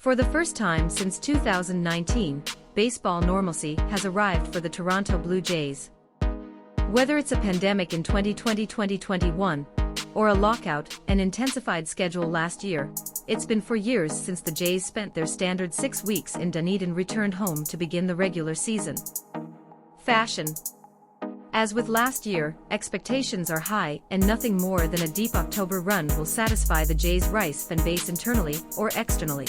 For the first time since 2019, baseball normalcy has arrived for the Toronto Blue Jays. Whether it's a pandemic in 2020-2021, or a lockout, an intensified schedule last year, it's been 4 years since the Jays spent their standard 6 weeks in Dunedin and returned home to begin the regular season. Fashion. As with last year, expectations are high, and nothing more than a deep October run will satisfy the Jays' Rice fan base internally or externally.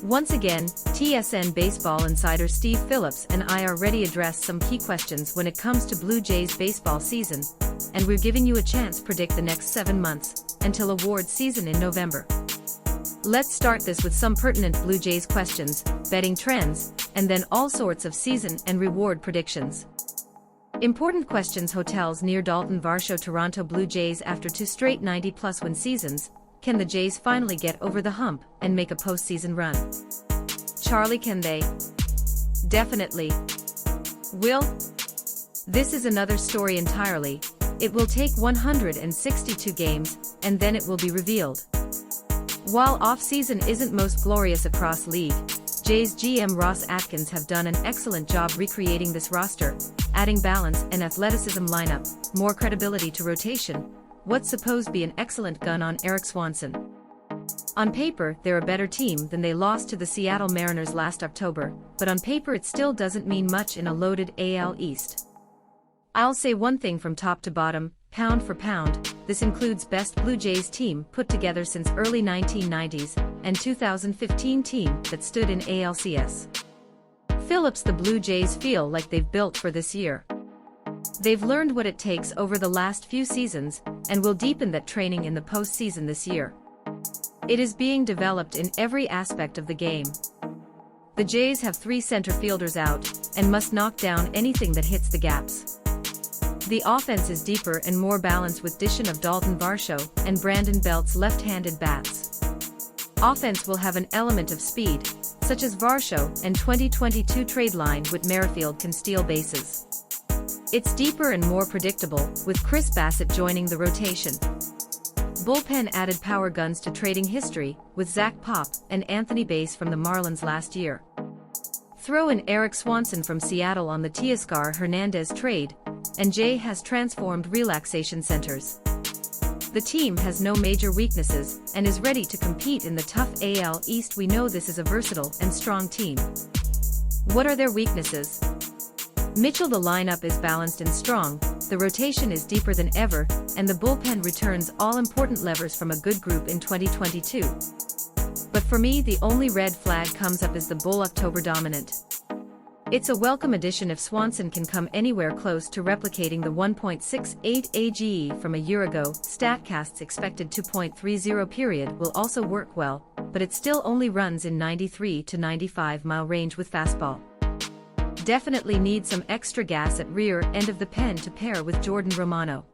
Once again, TSN baseball insider Steve Phillips and I are ready to address some key questions when it comes to Blue Jays baseball season, and we're giving you a chance to predict the next 7 months, until award season in November. Let's start this with some pertinent Blue Jays questions, betting trends, and then all sorts of season and reward predictions. Important questions: hotels near Daulton, Varsho. Toronto Blue Jays after 2 straight 90-plus win seasons, can the Jays finally get over the hump and make a postseason run? Charlie, can they? Definitely. Will? This is another story entirely. It will take 162 games, and then it will be revealed. While off-season isn't most glorious across league, Jays GM Ross Atkins have done an excellent job recreating this roster, adding balance and athleticism lineup, more credibility to rotation, what's supposed to be an excellent gun on Erik Swanson. On paper, they're a better team than they lost to the Seattle Mariners last October, but on paper it still doesn't mean much in a loaded AL East. I'll say one thing from top to bottom, pound for pound, this includes best Blue Jays team put together since early 1990s, and 2015 team that stood in ALCS. Phillips the Blue Jays feel like they've built for this year. They've learned what it takes over the last few seasons, and will deepen that training in the postseason this year. It is being developed in every aspect of the game. The Jays have 3 center fielders out, and must knock down anything that hits the gaps. The offense is deeper and more balanced with dition of Daulton, Varsho, and Brandon Belt's left-handed bats. Offense will have an element of speed, such as Varsho, and 2022 trade line Whit Merrifield can steal bases. It's deeper and more predictable, with Chris Bassitt joining the rotation. Bullpen added power guns to trading history, with Zach Pop and Anthony Bass from the Marlins last year. Throw in Erik Swanson from Seattle on the Teoscar Hernández trade, and Jay has transformed relaxation centers. The team has no major weaknesses, and is ready to compete in the tough AL East. We know this is a versatile and strong team. What are their weaknesses? Mitchell. The lineup is balanced and strong, the rotation is deeper than ever, and the bullpen returns all important levers from a good group in 2022. But for me, the only red flag comes up is the bull October dominant. It's a welcome addition if Swanson can come anywhere close to replicating the 1.68 AGE from a year ago. StatCast's expected 2.30 period will also work well, but it still only runs in 93 to 95 mile range with fastball. Definitely need some extra gas at rear end of the pen to pair with Jordan Romano.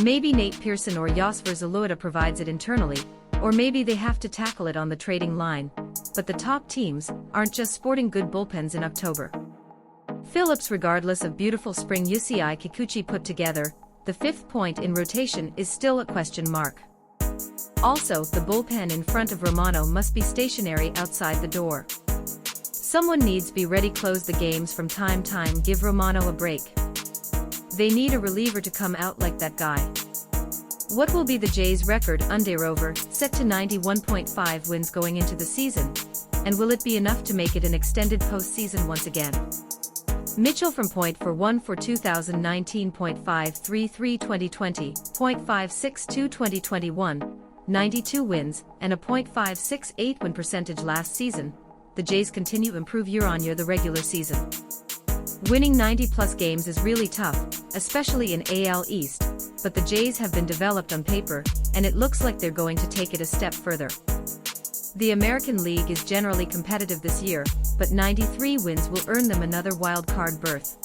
Maybe Nate Pearson or Yosver Zulueta provides it internally, or maybe they have to tackle it on the trading line, but the top teams aren't just sporting good bullpens in October. Phillips, regardless of beautiful spring Yusei Kikuchi put together, the 5th point in rotation is still a question mark. Also, the bullpen in front of Romano must be stationary outside the door. Someone needs to be ready to close the games from time to time. Give Romano a break. They need a reliever to come out like that guy. What will be the Jays' record under over, set to 91.5 wins going into the season? And will it be enough to make it an extended postseason once again? Mitchell from .41 for 2019, .533 2020, .562 2021, 92 wins, and a .568 win percentage last season. The Jays continue to improve year-on-year the regular season. Winning 90-plus games is really tough, especially in AL East, but the Jays have been developed on paper, and it looks like they're going to take it a step further. The American League is generally competitive this year, but 93 wins will earn them another wild-card berth.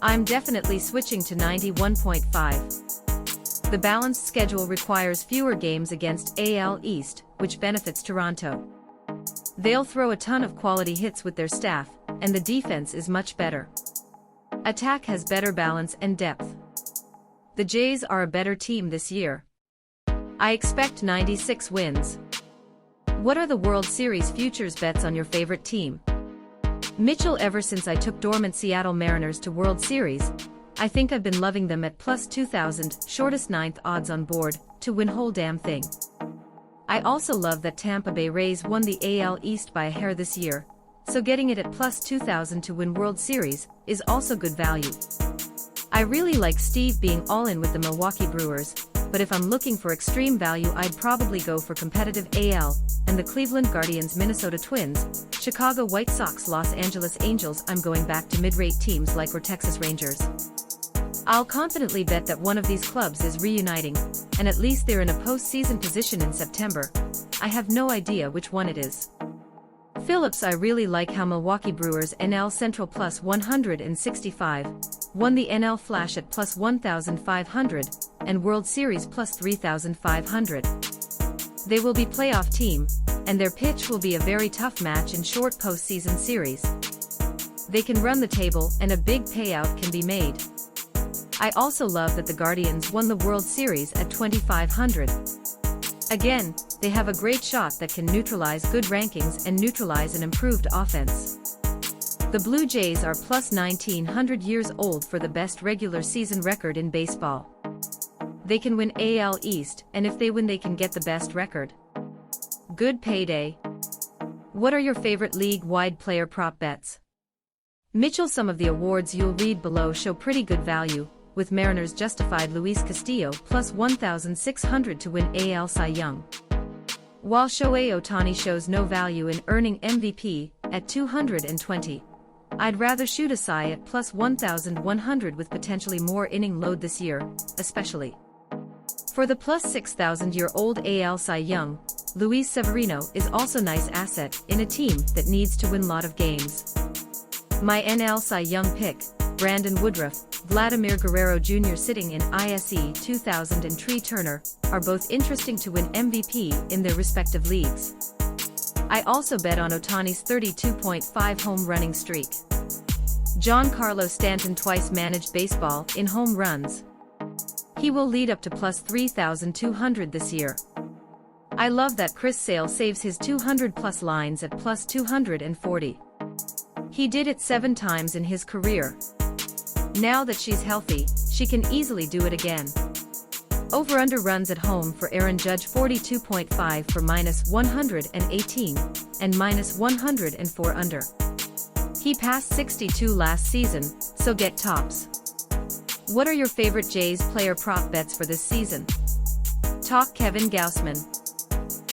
I'm definitely switching to 91.5. The balanced schedule requires fewer games against AL East, which benefits Toronto. They'll throw a ton of quality hits with their staff, and the defense is much better. Attack has better balance and depth. The Jays are a better team this year. I expect 96 wins. What are the World Series futures bets on your favorite team? Mitchell. Ever since I took dormant Seattle Mariners to World Series, I think I've been loving them at plus 2,000, shortest ninth odds on board, to win whole damn thing. I also love that Tampa Bay Rays won the AL East by a hair this year, so getting it at plus 2,000 to win World Series is also good value. I really like Steve being all in with the Milwaukee Brewers, but if I'm looking for extreme value, I'd probably go for competitive AL and the Cleveland Guardians, Minnesota Twins, Chicago White Sox, Los Angeles Angels. I'm going back to mid-rate teams like or Texas Rangers. I'll confidently bet that one of these clubs is reuniting, and at least they're in a postseason position in September. I have no idea which one it is. Phillips. I really like how Milwaukee Brewers NL Central plus 165, won the NL Flash at plus 1,500, and World Series plus 3,500. They will be playoff team, and their pitch will be a very tough match in short postseason series. They can run the table, and a big payout can be made. I also love that the Guardians won the World Series at 2,500. Again, they have a great shot that can neutralize good rankings and neutralize an improved offense. The Blue Jays are plus 1,900 years old for the best regular season record in baseball. They can win AL East, and if they win they can get the best record. Good payday. What are your favorite league-wide player prop bets? Mitchell. Some of the awards you'll read below show pretty good value, with Mariners justified Luis Castillo plus 1,600 to win AL Cy Young, while Shohei Ohtani shows no value in earning MVP at 220. I'd rather shoot a Cy at plus 1,100 with potentially more inning load this year, especially for the plus 6,000-year-old AL Cy Young. Luis Severino is also nice asset in a team that needs to win lot of games. My NL Cy Young pick, Brandon Woodruff, Vladimir Guerrero Jr. sitting in ISE 2000 and Tree Turner, are both interesting to win MVP in their respective leagues. I also bet on Ohtani's 32.5 home running streak. Giancarlo Stanton twice managed baseball in home runs. He will lead up to plus 3,200 this year. I love that Chris Sale saves his 200-plus lines at plus 240. He did it 7 times in his career. Now that she's healthy, she can easily do it again. Over-under runs at home for Aaron Judge 42.5 for minus 118, and minus 104 under. He passed 62 last season, so get tops. What are your favorite Jays player prop bets for this season? Talk. Kevin Gausman.